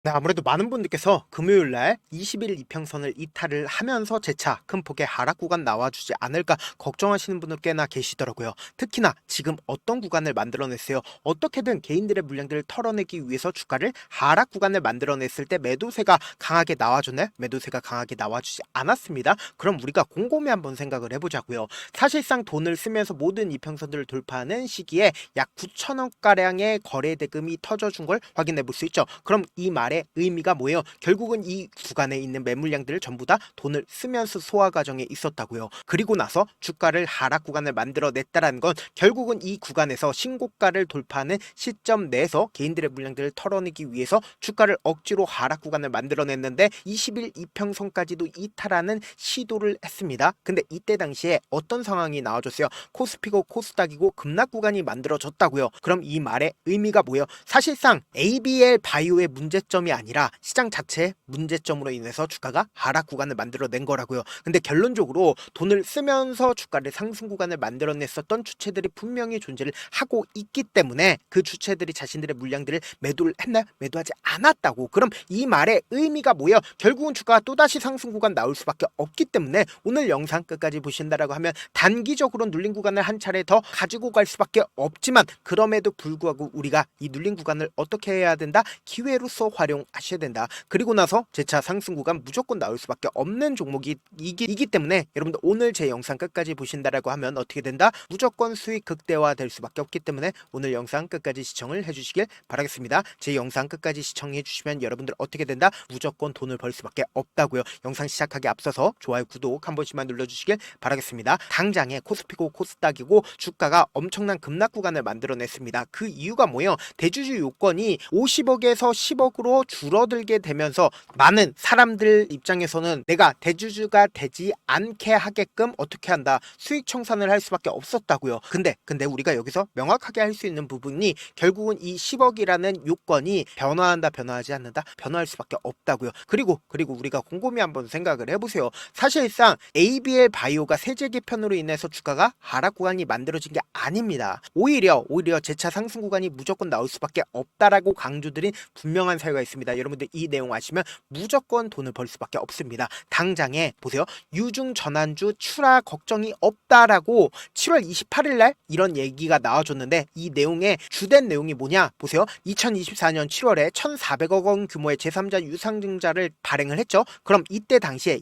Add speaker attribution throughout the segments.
Speaker 1: 네, 아무래도 많은 분들께서 금요일 날 20일 이평선을 이탈을 하면서 재차 큰 폭의 하락 구간 나와주지 않을까 걱정하시는 분들 꽤나 계시더라고요. 특히나 지금 어떤 구간을 만들어냈어요? 어떻게든 개인들의 물량들을 털어내기 위해서 주가를 하락 구간을 만들어냈을 때 매도세가 강하게 나와줬나요? 매도세가 강하게 나와주지 않았습니다. 그럼 우리가 곰곰이 한번 생각을 해보자고요. 사실상 돈을 쓰면서 모든 이평선들을 돌파하는 시기에 약 9천억가량의 거래 대금이 터져준 걸 확인해 볼 수 있죠. 그럼 이 말의 의미가 뭐예요? 결국은 이 구간에 있는 매물량들을 전부 다 돈을 쓰면서 소화 과정에 있었다고요. 그리고 나서 주가를 하락 구간을 만들어냈다라는 건 결국은 이 구간에서 신고가를 돌파하는 시점 내에서 개인들의 물량들을 털어내기 위해서 주가를 억지로 하락 구간을 만들어냈는데 20일 이평선까지도 이탈하는 시도를 했습니다. 근데 이때 당시에 어떤 상황이 나와줬어요? 코스피고 코스닥이고 급락 구간이 만들어졌다고요. 그럼 이 말의 의미가 뭐예요? 사실상 ABL 바이오의 문제점이 아니라 시장 자체의 문제점으로 인해서 주가가 하락 구간을 만들어낸 거라고요. 근데 결론적으로 돈을 쓰면서 주가를 상승 구간을 만들어냈었던 주체들이 분명히 존재를 하고 있기 때문에 그 주체들이 자신들의 물량들을 매도를 했나요? 매도하지 않았다고. 그럼 이 말의 의미가 뭐예요? 결국은 주가가 또다시 상승 구간 나올 수밖에 없기 때문에 오늘 영상 끝까지 보신다라고 하면 단기적으로 눌린 구간을 한 차례 더 가지고 갈 수밖에 없지만 그럼에도 불구하고 우리가 이 눌린 구간을 어떻게 해야 된다? 기회로서 활용하셔야 된다. 그리고 나서 재차 상승 구간 무조건 나올 수밖에 없는 종목이기 때문에 여러분들 오늘 제 영상 끝까지 보신다라고 하면 어떻게 된다? 무조건 수익 극대화 될 수밖에 없기 때문에 오늘 영상 끝까지 시청을 해주시길 바라겠습니다. 제 영상 끝까지 시청해 주시면 여러분들 어떻게 된다? 무조건 돈을 벌 수밖에 없다고요. 영상 시작하기 앞서서 좋아요, 구독 한 번씩만 눌러주시길 바라겠습니다. 당장에 코스피고 코스닥이고 주가가 엄청난 급락 구간을 만들어냈습니다. 그 이유가 뭐예요? 대주주 요건이 50억에서 10억으로 줄어들게 되면서 많은 사람들 입장에서는 내가 대주주가 되지 않게 하게끔 어떻게 한다? 수익 청산을 할 수밖에 없었다고요. 근데 우리가 여기서 명확하게 할 수 있는 부분이 결국은 이 10억이라는 요건이 변화한다, 변화하지 않는다? 변화할 수밖에 없다고요. 그리고 우리가 곰곰이 한번 생각을 해보세요. 사실상 ABL 바이오가 세제 개편으로 인해서 주가가 하락 구간이 만들어진 게 아닙니다. 오히려 재차 상승 구간이 무조건 나올 수밖에 없다라고 강조드린 분명한 사유가 있습니다. 여러분들 이 내용 아시면 무조건 돈을 벌 수밖에 없습니다. 당장에 보세요. 유중 전환주 출하 걱정이 없다라고 7월 28일 날 이런 얘기가 나와줬는데 이 내용의 주된 내용이 뭐냐? 보세요. 2024년 7월에 1,400억 원 규모의 제3자 유상증자를 발행을 했죠. 그럼 이때 당시에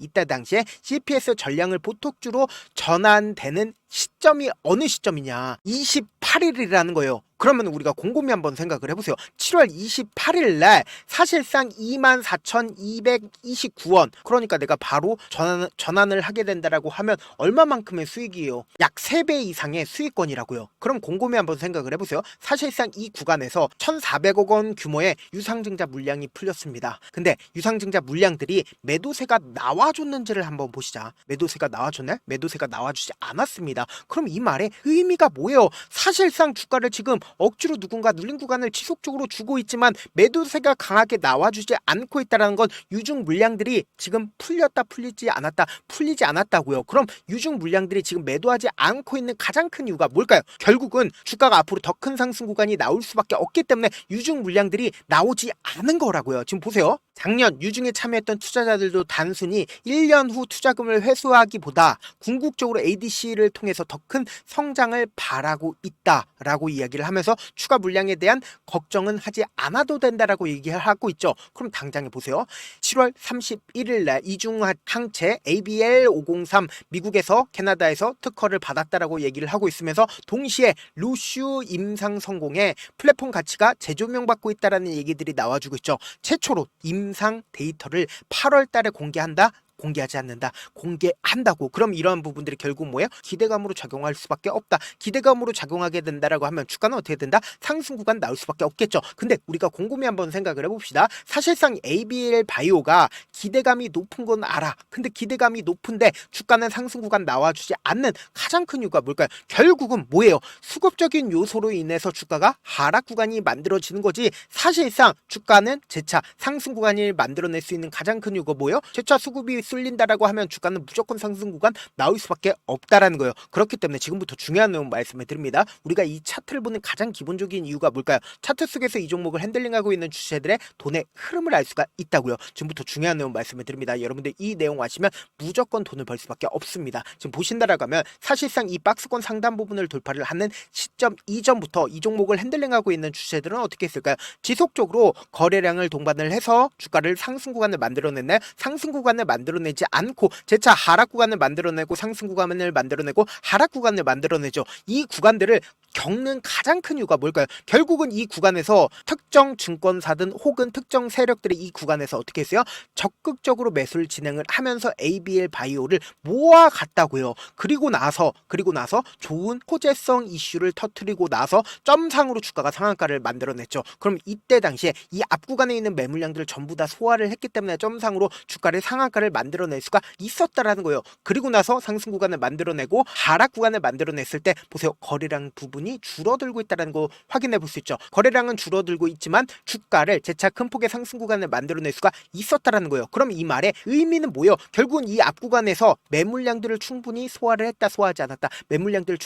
Speaker 1: CPS 전량을 보톡주로 전환되는 시점이 어느 시점이냐? 28일이라는 거예요. 그러면 우리가 곰곰이 한번 생각을 해보세요. 7월 28일 날 사실상 24,229원. 그러니까 내가 바로 전환을 하게 된다라고 하면 얼마만큼의 수익이에요? 약 3배 이상의 수익권이라고요. 그럼 곰곰이 한번 생각을 해보세요. 사실상 이 구간에서 1,400억 원 규모의 유상증자 물량이 풀렸습니다. 근데 유상증자 물량들이 매도세가 나와줬는지를 한번 보시자. 매도세가 나와줬나요? 매도세가 나와주지 않았습니다. 그럼 이 말의 의미가 뭐예요? 사실상 주가를 지금 억지로 누군가 눌린 구간을 지속적으로 주고 있지만 매도세가 강하게 나와주지 않고 있다는 건 유중 물량들이 지금 풀리지 않았다고요. 그럼 유중 물량들이 지금 매도하지 않고 있는 가장 큰 이유가 뭘까요? 결국은 주가가 앞으로 더 큰 상승 구간이 나올 수밖에 없기 때문에 유중 물량들이 나오지 않은 거라고요. 지금 보세요. 작년 유중에 참여했던 투자자들도 단순히 1년 후 투자금을 회수하기보다 궁극적으로 ADC를 통해서 더 큰 성장을 바라고 있다라고 이야기를 하면서 추가 물량에 대한 걱정은 하지 않아도 된다라고 얘기를 하고 있죠. 그럼 당장에 보세요. 7월 31일 날 이중 항체 ABL503 미국에서 캐나다에서 특허를 받았다라고 얘기를 하고 있으면서 동시에 루슈 임상 성공에 플랫폼 가치가 재조명받고 있다라는 얘기들이 나와주고 있죠. 최초로 임상 데이터를 8월 달에 공개하지 않는다. 공개한다고. 그럼 이러한 부분들이 결국 뭐예요? 기대감으로 작용할 수밖에 없다. 기대감으로 작용하게 된다라고 하면 주가는 어떻게 된다? 상승 구간 나올 수밖에 없겠죠. 근데 우리가 곰곰이 한번 생각을 해봅시다. 사실상 ABL 바이오가 기대감이 높은 건 알아. 근데 기대감이 높은데 주가는 상승 구간 나와주지 않는 가장 큰 이유가 뭘까요? 결국은 뭐예요? 수급적인 요소로 인해서 주가가 하락 구간이 만들어지는 거지. 사실상 주가는 재차 상승 구간을 만들어낼 수 있는 가장 큰 이유가 뭐예요? 재차 수급이 쏠린다라고 하면 주가는 무조건 상승 구간 나올 수밖에 없다라는 거예요. 그렇기 때문에 지금부터 중요한 내용 말씀을 드립니다. 우리가 이 차트를 보는 가장 기본적인 이유가 뭘까요? 차트 속에서 이 종목을 핸들링하고 있는 주체들의 돈의 흐름을 알 수가 있다고요. 지금부터 중요한 내용 말씀을 드립니다. 여러분들 이 내용 아시면 무조건 돈을 벌 수밖에 없습니다. 지금 보신다라고 하면 사실상 이 박스권 상단 부분을 돌파를 하는 시점 이전부터 이 종목을 핸들링하고 있는 주체들은 어떻게 했을까요? 지속적으로 거래량을 동반을 해서 주가를 상승 구간을 만들어냈나요? 상승 구간을 만들어내지 않고 재차 하락 구간을 만들어내고 상승 구간을 만들어내고 하락 구간을 만들어내죠. 이 구간들을 겪는 가장 큰 이유가 뭘까요? 결국은 이 구간에서 특정 증권사든 혹은 특정 세력들이 이 구간에서 어떻게 했어요? 적극적으로 매수를 진행을 하면서 ABL 바이오를 모아갔다고요. 그리고 나서 좋은 호재성 이슈를 터뜨리고 나서 점상으로 주가가 상한가를 만들어냈죠. 그럼 이때 당시에 이 앞 구간에 있는 매물량들을 전부 다 소화를 했기 때문에 점상으로 주가를 상한가를 만들어낼 수가 있었다라는 거예요. 그리고 나서 상승 구간을 만들어내고 하락 구간을 만들어냈을 때 보세요. 거래량 부분이 줄어들고 있다는 거 확인해 볼 수 있죠. 거래량은 줄어들고 있지만 주가를 재차 큰 폭의 상승 구간을 만들어낼 수가 있었다라는 거예요. 그럼 이 말의 의미는 뭐예요? 결국은 이 앞 구간에서 매물량들을 충분히 소화를 했다, 소화하지 않았다. 매물량들을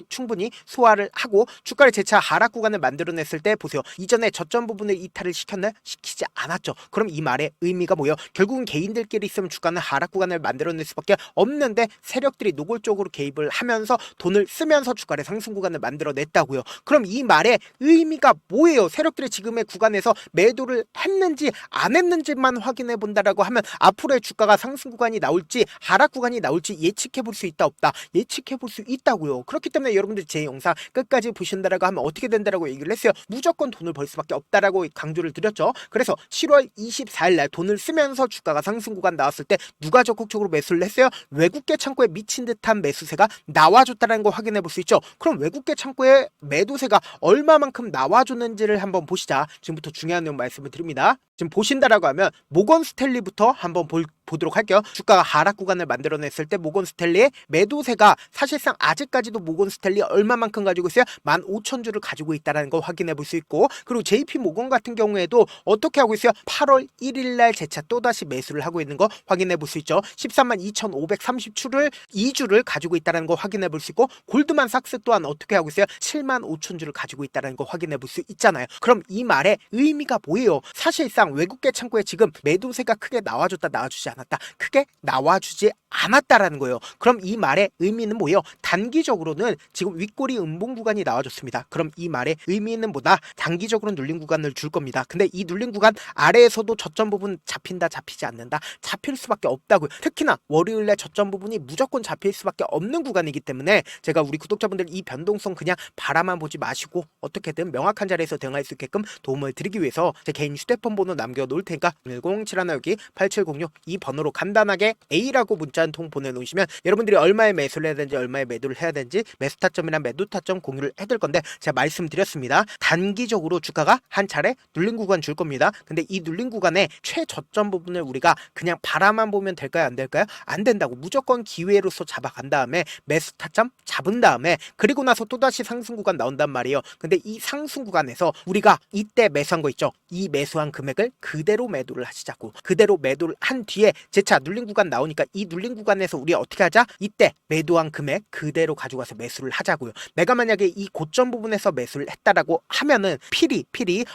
Speaker 1: 충분히 소화를 하고 주가를 재차 하락 구간을 만들어냈을 때 보세요. 이전에 저점 부분을 이탈을 시켰나요? 시키지 않았죠. 그럼 이 말의 의미가 뭐예요? 결국은 개인들끼리 있으면 주가는 하락 구간을 만들어낼 수밖에 없는데 세력들이 노골적으로 개입을 하면서 돈을 쓰면서 주가를 상승 구간을 만들어냈다고요. 그럼 이 말의 의미가 뭐예요? 세력들이 지금의 구간에서 매도를 했는지 안 했는지만 확인해 본다라고 하면 앞으로의 주가가 상승 구간이 나올지 하락 구간이 나올지 예측해 볼 수 있다 없다? 예측해 볼 수 있다고요. 그렇기 때문에 여러분들 제 영상 끝까지 보신다라고 하면 어떻게 된다라고 얘기를 했어요. 무조건 돈을 벌 수밖에 없다라고 강조를 드렸죠. 그래서 7월 24일 날 돈을 쓰면서 주가가 상승 구간 나왔을 때 누가 적극적으로 매수를 했어요? 외국계 창고에 미친 듯한 매수세가 나와줬다는 거 확인해 볼 수 있죠. 그럼 외국계 창고에 매도세가 얼마만큼 나와줬는지를 한번 보시자. 지금부터 중요한 내용 말씀을 드립니다. 지금 보신다라고 하면 모건 스탠리부터 한번 보도록 할게요. 주가가 하락 구간을 만들어냈을 때 모건 스탠리의 매도세가 사실상 아직까지도 모건 스탠리 얼마만큼 가지고 있어요? 15,000주를 가지고 있다는 걸 확인해 볼 수 있고, 그리고 JP 모건 같은 경우에도 어떻게 하고 있어요? 8월 1일 날 재차 또다시 매수를 하고 있는 거 확인해 볼 수 있죠. 132,530주를 2주를 가지고 있다는 거 확인해 볼 수 있고, 골드만삭스 또한 어떻게 하고 있어요? 75,000주를 가지고 있다는 거 확인해 볼 수 있잖아요. 그럼 이 말의 의미가 뭐예요? 사실상 외국계 창고에 지금 매도세가 크게 나와줬다, 나와주지 않았다, 크게 나와주지 않았다라는 거예요. 그럼 이 말의 의미는 뭐예요? 단기적으로는 지금 윗꼬리 음봉 구간이 나와줬습니다. 그럼 이 말의 의미는 뭐다? 단기적으로 눌린 구간을 줄 겁니다. 근데 이 눌린 구간 아래에서도 저점 부분 잡힌다, 잡히지 않는다, 잡힐 수밖에 없다고요. 특히나 월요일날 저점 부분이 무조건 잡힐 수밖에 없는 구간이기 때문에 제가 우리 구독자분들 이 변동성 그냥 바라만 보지 마시고 어떻게든 명확한 자리에서 대응할 수 있게끔 도움을 드리기 위해서 제 개인 휴대폰 번호 남겨놓을 테니까 1071 이 번호로 간단하게 A라고 문자 한 통 보내놓으시면 여러분들이 얼마에 매수를 해야 되는지 얼마에 매도를 해야 되는지 매수 타점이랑 매도 타점 공유를 해둘 건데, 제가 말씀드렸습니다. 단기적으로 주가가 한 차례 눌린 구간 줄 겁니다. 근데 이 눌린 구간의 최저점 부분을 우리가 그냥 바라만 보면 될까요? 안 될까요? 안 된다고. 무조건 기회로서 잡아간 다음에 매수 타점 잡은 다음에 그리고 나서 또다시 상승 구간 나온단 말이에요. 근데 이 상승 구간에서 우리가 이때 매수한 거 있죠? 이 매수한 금액을 그대로 매도를 하시자고. 그대로 매도를 한 뒤에 재차 눌린 구간 나오니까 이 눌린 구간에서 우리 어떻게 하자? 이때 매도한 금액 그대로 가져가서 매수를 하자고요. 내가 만약에 이 고점 부분에서 매수를 했다라고 하면은 필히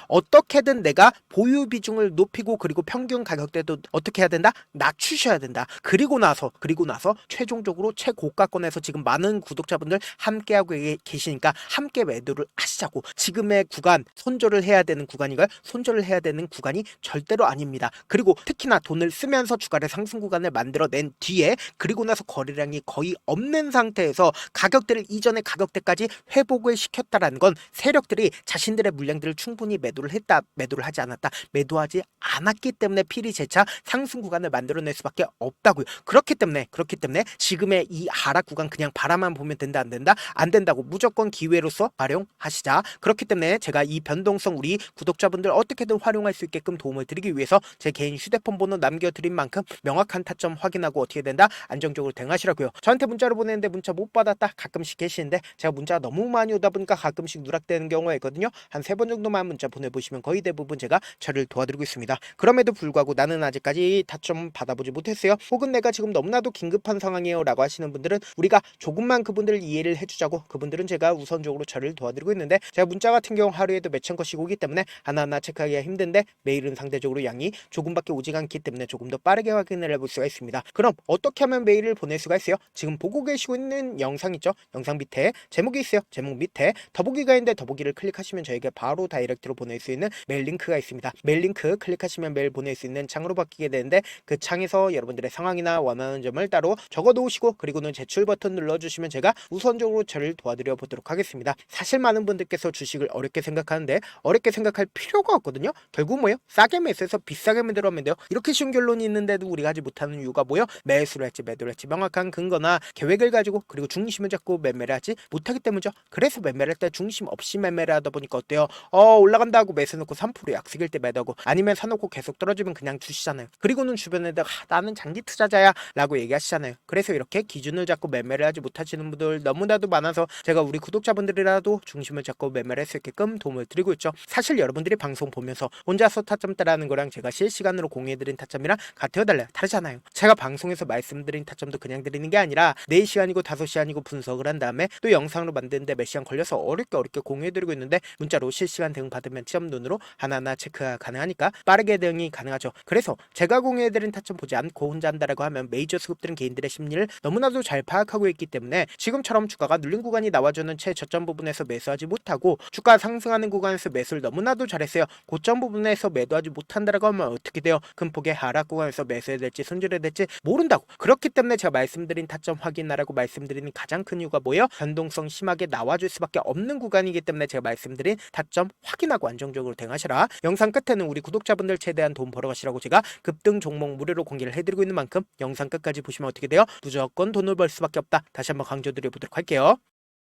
Speaker 1: 어떻게든 내가 보유 비중을 높이고 그리고 평균 가격대도 어떻게 해야 된다? 낮추셔야 된다. 그리고 나서 최종적으로 최고가권에서 지금 많은 구독자분들 함께하고 계시니까 함께 매도를 하시자고. 지금의 구간 손절을 해야 되는 구간인가요? 손절을 해야 되는 구간이 절대로 아닙니다. 그리고 특히나 돈을 쓰면서 주가를 상승 구간을 만들어낸 뒤에 그리고 나서 거래량이 거의 없는 상태에서 가격대를 이전의 가격대까지 회복을 시켰다라는 건 세력들이 자신들의 물량들을 충분히 매도를 했다, 매도를 하지 않았다, 매도하지 않았기 때문에 필히 재차 상승 구간을 만들어낼 수밖에 없다고요. 그렇기 때문에 지금의 이 하락 구간 그냥 바라만 보면 된다, 안 된다? 안 된다고. 무조건 기회로서 활용하시자. 그렇기 때문에 제가 이 변동성 우리 구독자분들 어떻게든 활용할 수 있게끔 도움을 드리기 위해서 제 개인 휴대폰 번호 남겨드린 만큼 만큼 명확한 타점 확인하고 어떻게 된다? 안정적으로 대응하시라고요. 저한테 문자로 보내는데 문자 못 받았다 가끔씩 계시는데 제가 문자가 너무 많이 오다 보니까 가끔씩 누락되는 경우가 있거든요. 한 3번 정도만 문자 보내보시면 거의 대부분 제가 처리를 도와드리고 있습니다. 그럼에도 불구하고 나는 아직까지 타점 받아보지 못했어요. 혹은 내가 지금 너무나도 긴급한 상황이에요 라고 하시는 분들은 우리가 조금만 그분들을 이해를 해주자고 그분들은 제가 우선적으로 처리를 도와드리고 있는데 제가 문자 같은 경우 하루에도 몇천 건씩 오기 때문에 하나하나 체크하기가 힘든데 메일은 상대적으로 양이 조금밖에 오지 않기 때문에 조금 더 빠르게 확인을 해볼 수가 있습니다. 그럼 어떻게 하면 메일을 보낼 수가 있어요? 지금 보고 계시고 있는 영상 있죠? 영상 밑에 제목이 있어요. 제목 밑에 더보기가 있는데 더보기를 클릭하시면 저에게 바로 다이렉트로 보낼 수 있는 메일 링크가 있습니다. 메일 링크 클릭하시면 메일 보낼 수 있는 창으로 바뀌게 되는데 그 창에서 여러분들의 상황이나 원하는 점을 따로 적어 놓으시고 그리고는 제출 버튼 눌러주시면 제가 우선적으로 저를 도와드려 보도록 하겠습니다. 사실 많은 분들께서 주식을 어렵게 생각하는데 어렵게 생각할 필요가 없거든요. 결국 뭐예요? 싸게 매수해서 비싸게 만들어면 돼요. 이렇게 쉬운 결론이 있는데도 우리가 하지 못하는 이유가 뭐예요? 매수를 했지 매도를 했지 명확한 근거나 계획을 가지고 그리고 중심을 잡고 매매를 하지 못하기 때문이죠. 그래서 매매를 할 때 중심 없이 매매를 하다 보니까 어때요? 올라간다 하고 매수 놓고 3% 약속일 때 매도하고 아니면 사놓고 계속 떨어지면 그냥 두시잖아요. 그리고는 주변에다가 나는 장기 투자자야 라고 얘기하시잖아요. 그래서 이렇게 기준을 잡고 매매를 하지 못하시는 분들 너무나도 많아서 제가 우리 구독자분들이라도 중심을 잡고 매매를 할 수 있게끔 도움을 드리고 있죠. 사실 여러분들이 방송 보면서 혼자서 타점 따라하는 거랑 제가 실시간으로 공유해드린 타점이랑 같아요 달라요? 다르잖아요. 제가 방송에서 말씀드린 타점도 그냥 드리는 게 아니라 4시간이고 5시간이고 분석을 한 다음에 또 영상으로 만드는데 몇 시간 걸려서 어렵게 공유해드리고 있는데 문자로 실시간 대응 받으면 시험 눈으로 하나하나 체크가 가능하니까 빠르게 대응이 가능하죠. 그래서 제가 공유해드린 타점 보지 않고 혼자 한다라고 하면 메이저 수급들은 개인들의 심리를 너무나도 잘 파악하고 있기 때문에 지금처럼 주가가 눌린 구간이 나와주는 최저점 부분에서 매수하지 못하고 주가 상승하는 구간에서 매수를 너무나도 잘했어요. 고점 부분에서 매도하지 못한다라고 하면 어떻게 돼요? 큰 폭의 하락 구간에서 매수해야 될지 손절해야 될지 모른다고. 그렇기 때문에 제가 말씀드린 타점 확인하라고 말씀드리는 가장 큰 이유가 뭐예요? 변동성 심하게 나와줄 수밖에 없는 구간이기 때문에 제가 말씀드린 타점 확인하고 안정적으로 대응하시라. 영상 끝에는 우리 구독자분들 최대한 돈 벌어가시라고 제가 급등 종목 무료로 공개를 해드리고 있는 만큼 영상 끝까지 보시면 어떻게 돼요? 무조건 돈을 벌 수밖에 없다. 다시 한번 강조드려보도록 할게요.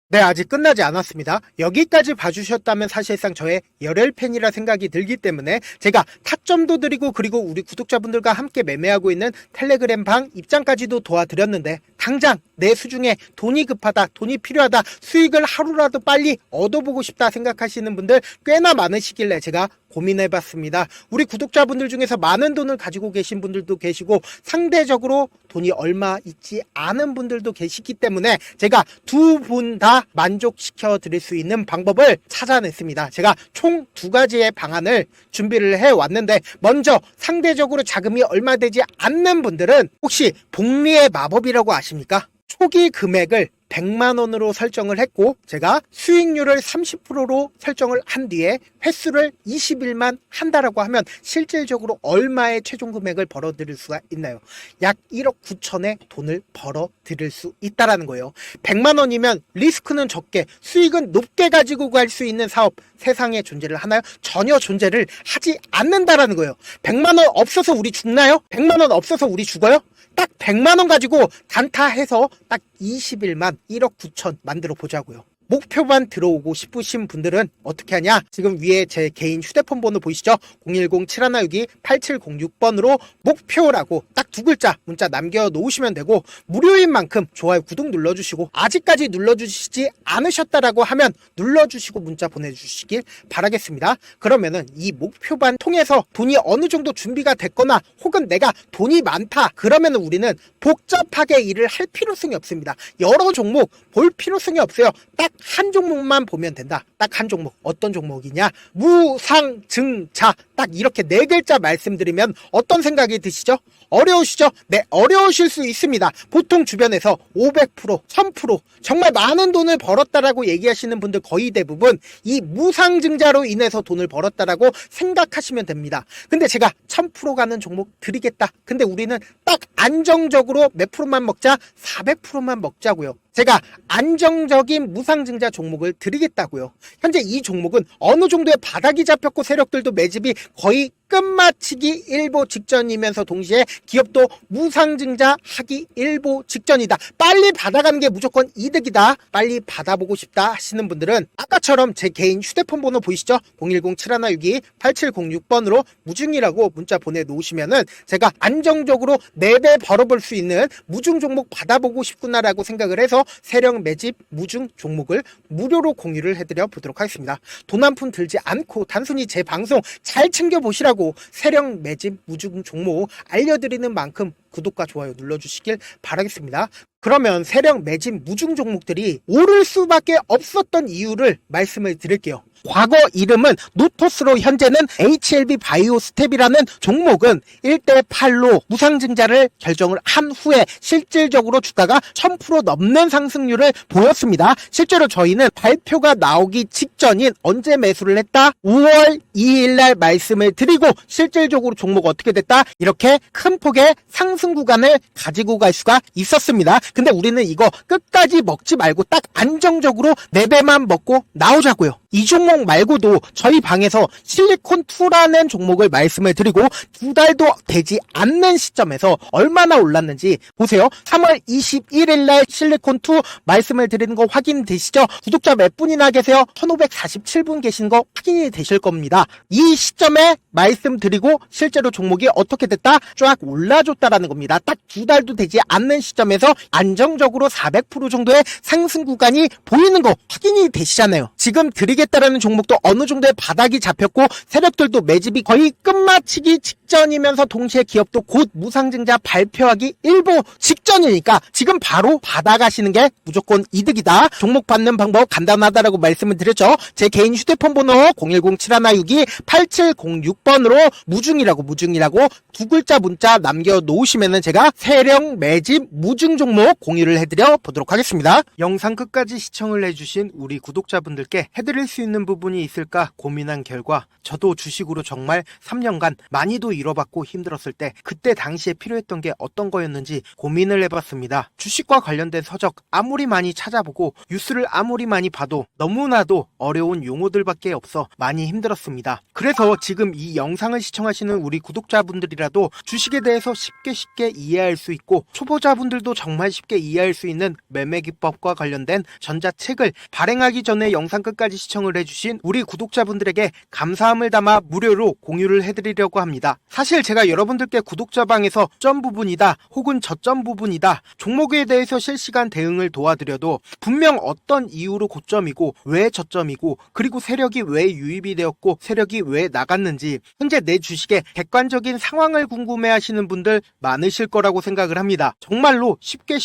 Speaker 1: 네, 아직 끝나지 않았습니다. 여기까지 봐주셨다면 사실상 저의 열혈 팬이라 생각이 들기 때문에 제가 타점도 드리고 그리고 우리 구독자분들과 함께 매매하고 있는 텔레그램 방 입장까지도 도와드렸는데 당장 내 수중에 돈이 급하다, 돈이 필요하다, 수익을 하루라도 빨리 얻어보고 싶다 생각하시는 분들 꽤나 많으시길래 제가 고민해봤습니다. 우리 구독자분들 중에서 많은 돈을 가지고 계신 분들도 계시고 상대적으로 돈이 얼마 있지 않은 분들도 계시기 때문에 제가 두 분 다 만족시켜 드릴 수 있는 방법을 찾아냈습니다. 제가 총 2가지의 방안을 준비를 해왔는데 먼저 상대적으로 자금이 얼마 되지 않는 분들은 혹시 복리의 마법이라고 아십니까? 초기 금액을 100만원으로 설정을 했고 제가 수익률을 30%로 설정을 한 뒤에 횟수를 20일만 한다라고 하면 실질적으로 얼마의 최종 금액을 벌어들일 수가 있나요? 약 1억 9천의 돈을 벌어들일 수 있다라는 거예요. 100만원이면 리스크는 적게 수익은 높게 가지고 갈 수 있는 사업 세상에 존재를 하나요? 전혀 존재를 하지 않는다라는 거예요. 100만원 없어서 우리 죽나요? 100만원 없어서 우리 죽어요? 딱 100만원 가지고 단타해서 딱 20일만 1억 9천 만들어 보자고요. 목표만 들어오고 싶으신 분들은 어떻게 하냐? 지금 위에 제 개인 휴대폰 번호 보이시죠? 010-7162-8706번으로 목표라고 딱 2글자 문자 남겨놓으시면 되고 무료인 만큼 좋아요 구독 눌러주시고 아직까지 눌러주시지 않으셨다라고 하면 눌러주시고 문자 보내주시길 바라겠습니다. 그러면은 이 목표반 통해서 돈이 어느 정도 준비가 됐거나 혹은 내가 돈이 많다 그러면은 우리는 복잡하게 일을 할 필요성이 없습니다. 여러 종목 볼 필요성이 없어요. 딱 한 종목만 보면 된다. 딱 한 종목. 어떤 종목이냐? 무상증자. 딱 이렇게 4글자 말씀드리면 어떤 생각이 드시죠? 어려우시죠? 네, 어려우실 수 있습니다. 보통 주변에서 500%, 1000% 정말 많은 돈을 벌었다라고 얘기하시는 분들 거의 대부분 이 무상증자로 인해서 돈을 벌었다라고 생각하시면 됩니다. 근데 제가 1000% 가는 종목 드리겠다. 근데 우리는 딱 안정적으로 몇 프로만 먹자? 400%만 먹자고요. 제가 안정적인 무상증자 종목을 드리겠다고요. 현재 이 종목은 어느 정도의 바닥이 잡혔고 세력들도 매집이 거의 끝마치기 일보 직전이면서 동시에 기업도 무상증자 하기 일보 직전이다. 빨리 받아가는 게 무조건 이득이다. 빨리 받아보고 싶다 하시는 분들은 아까처럼 제 개인 휴대폰 번호 보이시죠? 010-7162-8706번으로 무중이라고 문자 보내놓으시면은 제가 안정적으로 4배 벌어볼 수 있는 무중 종목 받아보고 싶구나라고 생각을 해서 세력 매집 무중 종목을 무료로 공유를 해드려 보도록 하겠습니다. 돈 한 푼 들지 않고 단순히 제 방송 잘 챙겨보시라고 세력 매집 무중 종목 알려드리는 만큼 구독과 좋아요 눌러주시길 바라겠습니다. 그러면 세력 매집 무중 종목들이 오를 수밖에 없었던 이유를 말씀을 드릴게요. 과거 이름은 노토스로 현재는 HLB 바이오스텝이라는 종목은 1대8로 무상증자를 결정을 한 후에 실질적으로 주가가 1000% 넘는 상승률을 보였습니다. 실제로 저희는 발표가 나오기 직전인 언제 매수를 했다? 5월 2일 날 말씀을 드리고 실질적으로 종목 어떻게 됐다? 이렇게 큰 폭의 상승 구간을 가지고 갈 수가 있었습니다. 근데 우리는 이거 끝까지 먹지 말고 딱 안정적으로 4배만 먹고 나오자고요. 이 종목 말고도 저희 방에서 실리콘2라는 종목을 말씀을 드리고 2달도 되지 않는 시점에서 얼마나 올랐는지 보세요. 3월 21일 날 실리콘2 말씀을 드리는 거 확인되시죠? 구독자 몇 분이나 계세요? 1547분 계신 거 확인이 되실 겁니다. 이 시점에 말씀드리고 실제로 종목이 어떻게 됐다? 쫙 올라줬다라는 겁니다. 딱 2달도 되지 않는 시점에서 안정적으로 400% 정도의 상승 구간이 보이는 거 확인이 되시잖아요. 지금 드리겠다라는 종목도 어느 정도의 바닥이 잡혔고 세력들도 매집이 거의 끝마치기 직전이면서 동시에 기업도 곧 무상증자 발표하기 일보 직전이니까 지금 바로 받아가시는 게 무조건 이득이다. 종목 받는 방법 간단하다라고 말씀을 드렸죠. 제 개인 휴대폰 번호 010-7162-8706번으로 무중이라고 두 글자 문자 남겨놓으시면은 제가 세력 매집 무중 종목 공유를 해드려 보도록 하겠습니다. 영상 끝까지 시청을 해주신 우리 구독자분들께 해드릴 수 있는 부분이 있을까 고민한 결과 저도 주식으로 정말 3년간 많이도 잃어봤고 힘들었을 때 그때 당시에 필요했던 게 어떤 거였는지 고민을 해봤습니다. 주식과 관련된 서적 아무리 많이 찾아보고 뉴스를 아무리 많이 봐도 너무나도 어려운 용어들밖에 없어 많이 힘들었습니다. 그래서 지금 이 영상을 시청하시는 우리 구독자분들이라도 주식에 대해서 쉽게 이해할 수 있고 초보자분들도 정말 쉽게 이해할 수 있는 매매 기법과 관련된 전자책을 발행하기 전에 영상 끝까지 시청을 해주신 우리 구독자분들에게 감사함을 담아 무료로 공유를 해드리려고 합니다. 사실 제가 여러분들께 구독자방에서 점 부분이다 혹은 저점 부분이다 종목에 대해서 실시간 대응을 도와드려도 분명 어떤 이유로 고점이고 왜 저점이고 그리고 세력이 왜 유입이 되었고 세력이 왜 나갔는지 현재 내 주식의 객관적인 상황을 궁금해하시는 분들 많으실 거라고 생각을 합니다. 정말로 쉽게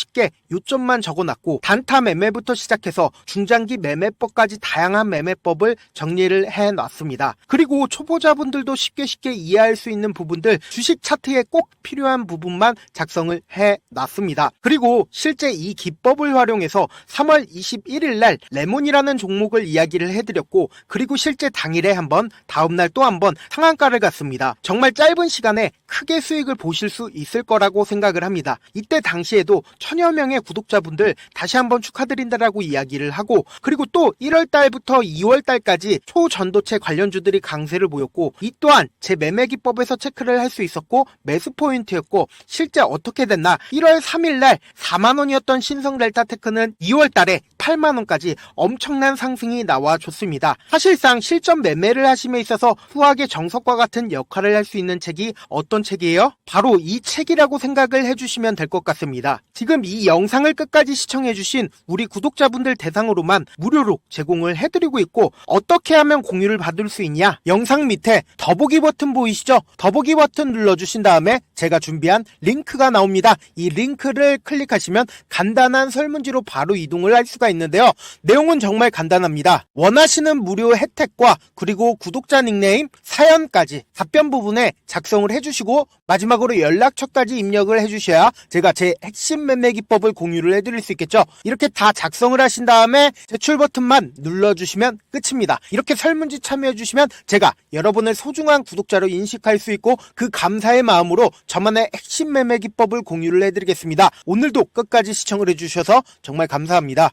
Speaker 1: 요점만 적어놨고 단타 매매부터 시작해서 중장기 매매법까지 다양한 매매법을 정리를 해놨습니다. 그리고 초보자분들도 쉽게 이해할 수 있는 부분들 주식 차트에 꼭 필요한 부분만 작성을 해놨습니다. 그리고 실제 이 기법을 활용해서 3월 21일 날 레몬이라는 종목을 이야기를 해드렸고 그리고 실제 당일에 한번 다음날 또 한번 상한가를 갔습니다. 정말 짧은 시간에 크게 수익을 보실 수 있을 거라고 생각을 합니다. 이때 당시에도 1000여 명의 구독자분들 다시 한번 축하드린다라고 이야기를 하고 그리고 또 1월달부터 2월달까지 초전도체 관련주들이 강세를 보였고 이 또한 제 매매 기법에서 체크를 할 수 있었고 매수 포인트였고 실제 어떻게 됐나 1월 3일날 4만원이었던 신성 델타테크는 2월달에 8만원까지 엄청난 상승이 나와줬습니다. 사실상 실전 매매를 하심에 있어서 후하게 정석과 같은 역할을 할 수 있는 책이 어떤 책이에요? 바로 이 책이라고 생각을 해주시면 될 것 같습니다. 지금 이 영상을 끝까지 시청해주신 우리 구독자분들 대상으로만 무료로 제공을 해드리고 있고 어떻게 하면 공유를 받을 수 있냐? 영상 밑에 더보기 버튼 보이시죠? 더보기 버튼 눌러주신 다음에 제가 준비한 링크가 나옵니다. 이 링크를 클릭하시면 간단한 설문지로 바로 이동을 할 수가 있는데요. 내용은 정말 간단합니다. 원하시는 무료 혜택과 그리고 구독자 닉네임, 사연까지 답변 부분에 작성을 해주시고 마지막으로 연락처까지 입력을 해주셔야 제가 제 핵심 매매 기법을 공유를 해드릴 수 있겠죠. 이렇게 다 작성을 하신 다음에 제출 버튼만 눌러주시면 끝입니다. 이렇게 설문지 참여해주시면 제가 여러분을 소중한 구독자로 인식할 수 있고 그 감사의 마음으로 저만의 핵심 매매 기법을 공유를 해드리겠습니다. 오늘도 끝까지 시청을 해주셔서 정말 감사합니다.